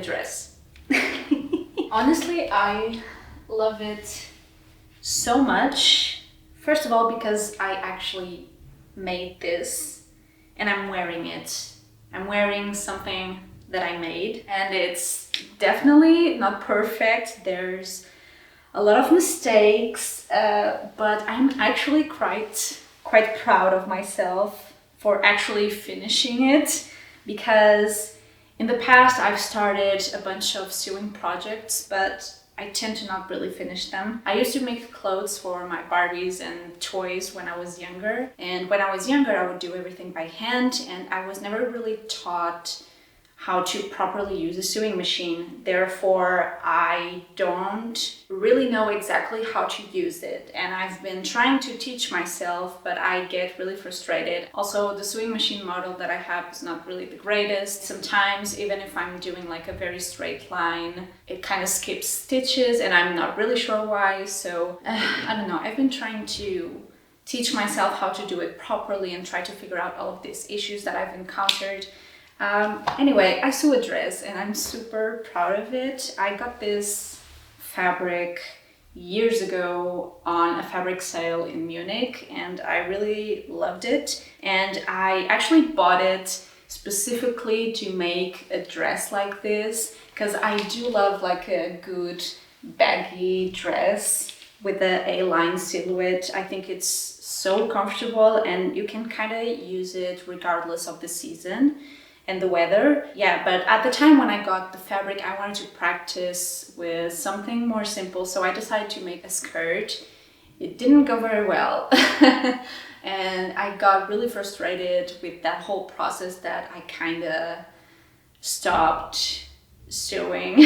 dress. Honestly, I love it so much. First of all, because I actually made this and I'm wearing it. I'm wearing something that I made, and it's definitely not perfect. There's a lot of mistakes, but I'm actually quite proud of myself for actually finishing it, because in the past I've started a bunch of sewing projects, but I tend to not really finish them. I used to make clothes for my Barbies and toys when I was younger, and when I was younger I would do everything by hand, and I was never really taught how to properly use a sewing machine. Therefore, I don't really know exactly how to use it. And I've been trying to teach myself, but I get really frustrated. Also, the sewing machine model that I have is not really the greatest. Sometimes, even if I'm doing like a very straight line, it kind of skips stitches and I'm not really sure why. So, I don't know. I've been trying to teach myself how to do it properly and try to figure out all of these issues that I've encountered. Anyway, I sew a dress and I'm super proud of it. I got this fabric years ago on a fabric sale in Munich and I really loved it. And I actually bought it specifically to make a dress like this, because I do love like a good baggy dress with a A-line silhouette. I think it's so comfortable and you can kind of use it regardless of the season and the weather. Yeah, but at the time when I got the fabric, I wanted to practice with something more simple, so I decided to make a skirt. It didn't go very well and I got really frustrated with that whole process that I kind of stopped sewing.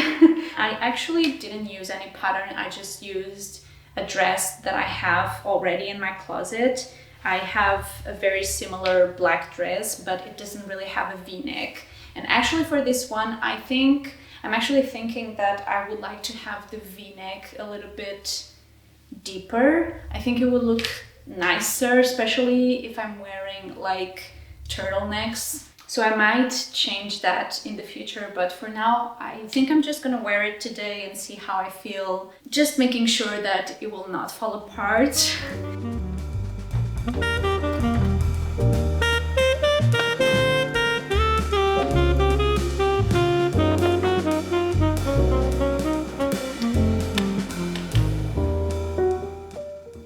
I actually didn't use any pattern. I just used a dress that I have already in my closet. I have a very similar black dress, but it doesn't really have a V-neck. And actually for this one, I'm actually thinking that I would like to have the V-neck a little bit deeper. I think it would look nicer, especially if I'm wearing like turtlenecks. So I might change that in the future, but for now, I think I'm just gonna wear it today and see how I feel. Just making sure that it will not fall apart.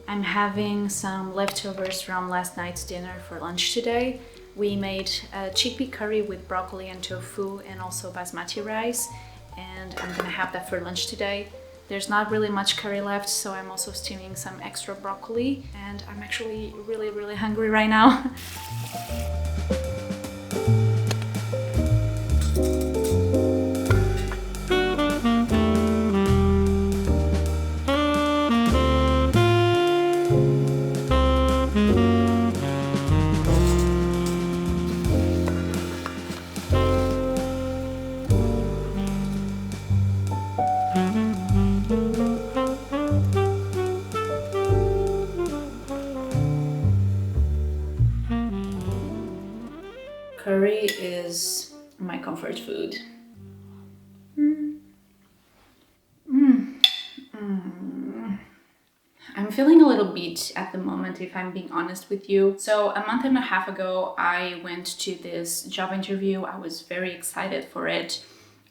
I'm having some leftovers from last night's dinner for lunch today. We made a chickpea curry with broccoli and tofu and also basmati rice, and I'm gonna have that for lunch today. There's not really much curry left, so I'm also steaming some extra broccoli, and I'm actually really hungry right now. Curry is my comfort food. I'm feeling a little beat at the moment, if I'm being honest with you. So a month and a half ago, I went to this job interview. I was very excited for it.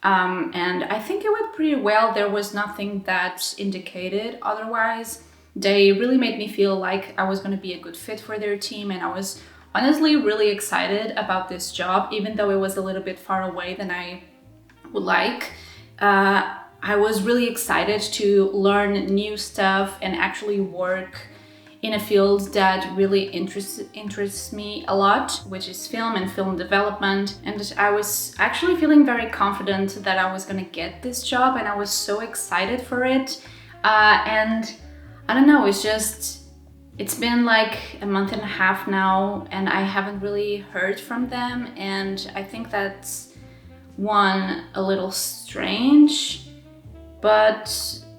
And I think it went pretty well. There was nothing that indicated otherwise. They really made me feel like I was going to be a good fit for their team, and I was honestly really excited about this job, even though it was a little bit far away than I would like. I was really excited to learn new stuff and actually work in a field that really interests me a lot, which is film and film development. And I was actually feeling very confident that I was gonna get this job, and I was so excited for it. And I don't know, it's been like a month and a half now, and I haven't really heard from them. And I think that's one, a little strange, but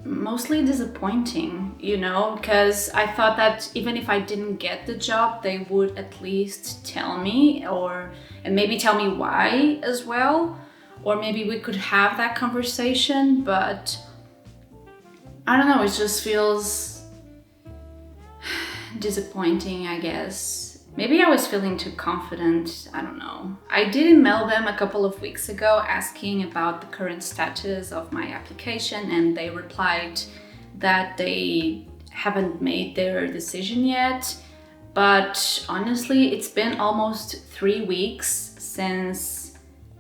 mostly disappointing, you know, because I thought that even if I didn't get the job, they would at least tell me, and maybe tell me why as well. or maybe we could have that conversation, but I don't know, it just feels disappointing, I guess. Maybe I was feeling too confident, I don't know. I did email them a couple of weeks ago asking about the current status of my application, and they replied that they haven't made their decision yet. But honestly, it's been almost 3 weeks since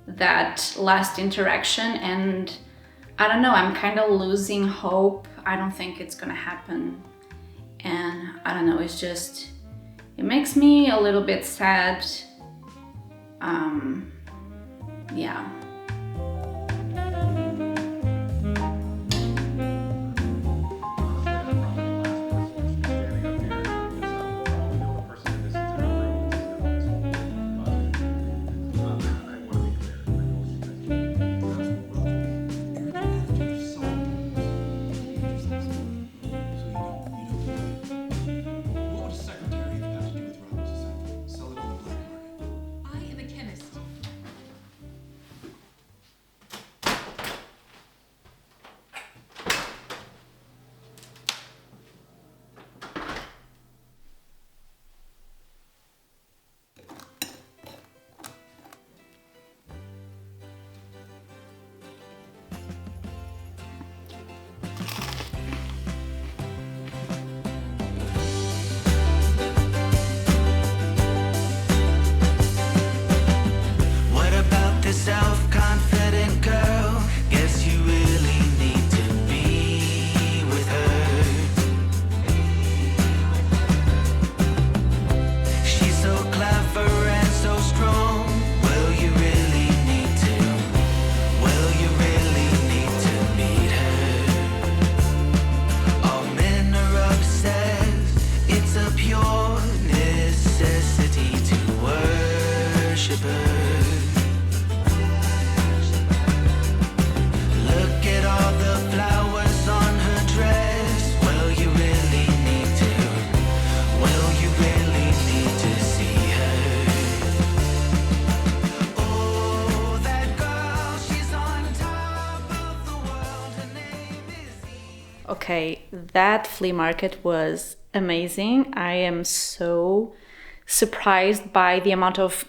that last interaction, and I don't know, I'm kind of losing hope. I don't think it's gonna happen. And I don't know, it makes me a little bit sad. Yeah. Self-confident girl, guess you really need to be with her. She's so clever and so strong. Will you really need to meet her? All men are obsessed. It's a pure necessity to worship her. Okay, that flea market was amazing. I am so surprised by the amount of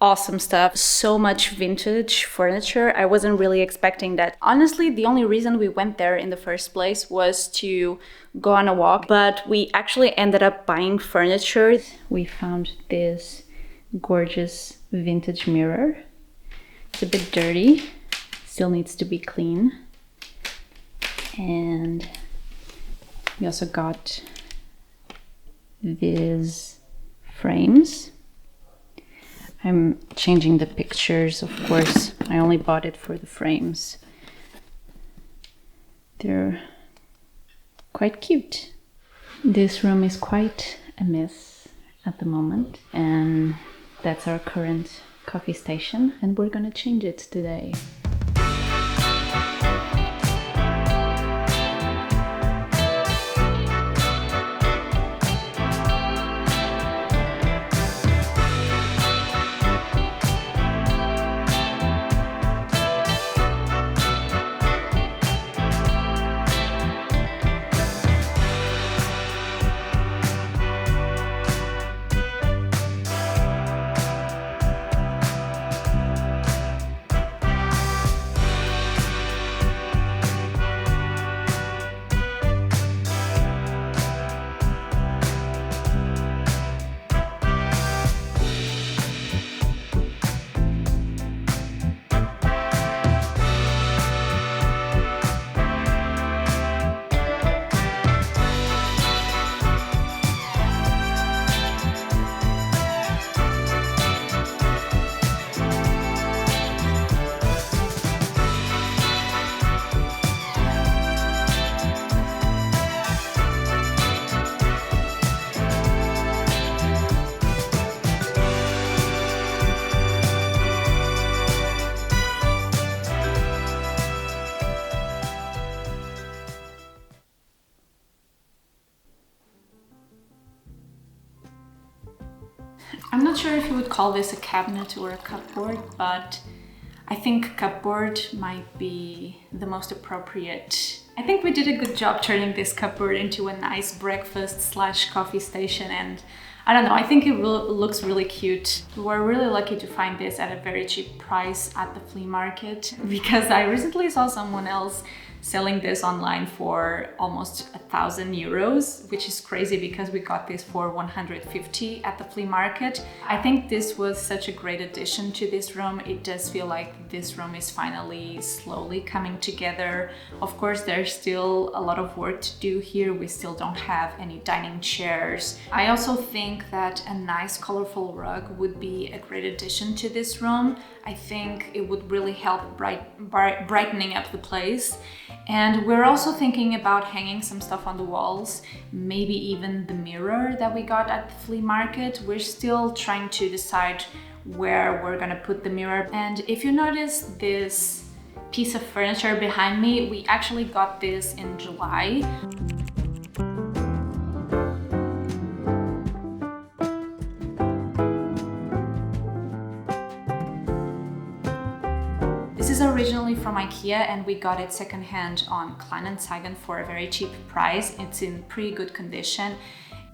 awesome stuff, so much vintage furniture. I wasn't really expecting that. Honestly, the only reason we went there in the first place was to go on a walk, but we actually ended up buying furniture. We found this gorgeous vintage mirror. It's a bit dirty, still needs to be clean. And we also got these frames. I'm changing the pictures, of course. I only bought it for the frames. They're quite cute. This room is quite a mess at the moment, and that's our current coffee station, and we're gonna change it today. I'm not sure if you would call this a cabinet or a cupboard, but I think cupboard might be the most appropriate. I think we did a good job turning this cupboard into a nice breakfast / coffee station, and I don't know, I think it looks really cute. We were really lucky to find this at a very cheap price at the flea market, because I recently saw someone else selling this online for almost 1,000 euros, which is crazy because we got this for 150 at the flea market. I think this was such a great addition to this room. It does feel like this room is finally slowly coming together. Of course, there's still a lot of work to do here. We still don't have any dining chairs. I also think that a nice colorful rug would be a great addition to this room. I think it would really help brightening up the place. And we're also thinking about hanging some stuff on the walls, maybe even the mirror that we got at the flea market. We're still trying to decide where we're gonna put the mirror. And if you notice this piece of furniture behind me, we actually got this in July. This is originally from IKEA and we got it secondhand on Kleinanzeigen for a very cheap price. It's in pretty good condition.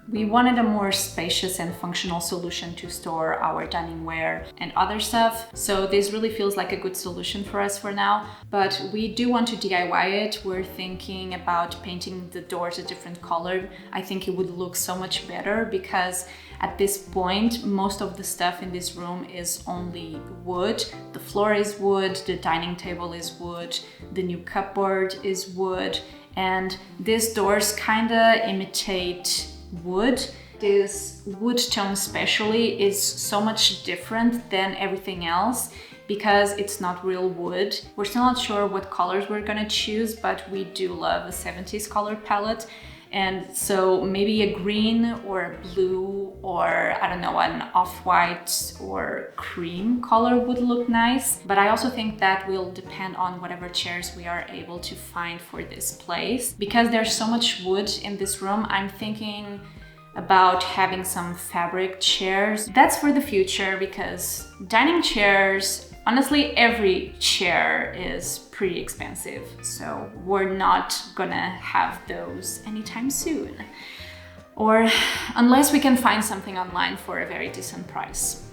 We wanted a more spacious and functional solution to store our diningware and other stuff, so this really feels like a good solution for us for now. But we do want to DIY it. We're thinking about painting the doors a different color. I think it would look so much better because at this point, most of the stuff in this room is only wood. The floor is wood, the dining table is wood, the new cupboard is wood, and these doors kinda imitate wood. This wood tone especially is so much different than everything else because it's not real wood. We're still not sure what colors we're gonna choose, but we do love a 70s color palette. And so maybe a green or a blue or I don't know, an off-white or cream color would look nice. But I also think that will depend on whatever chairs we are able to find for this place. Because there's so much wood in this room, I'm thinking about having some fabric chairs. That's for the future because dining chairs, honestly, every chair is pretty expensive, so we're not gonna have those anytime soon. Or unless we can find something online for a very decent price,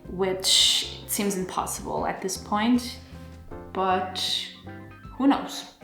which seems impossible at this point, but who knows?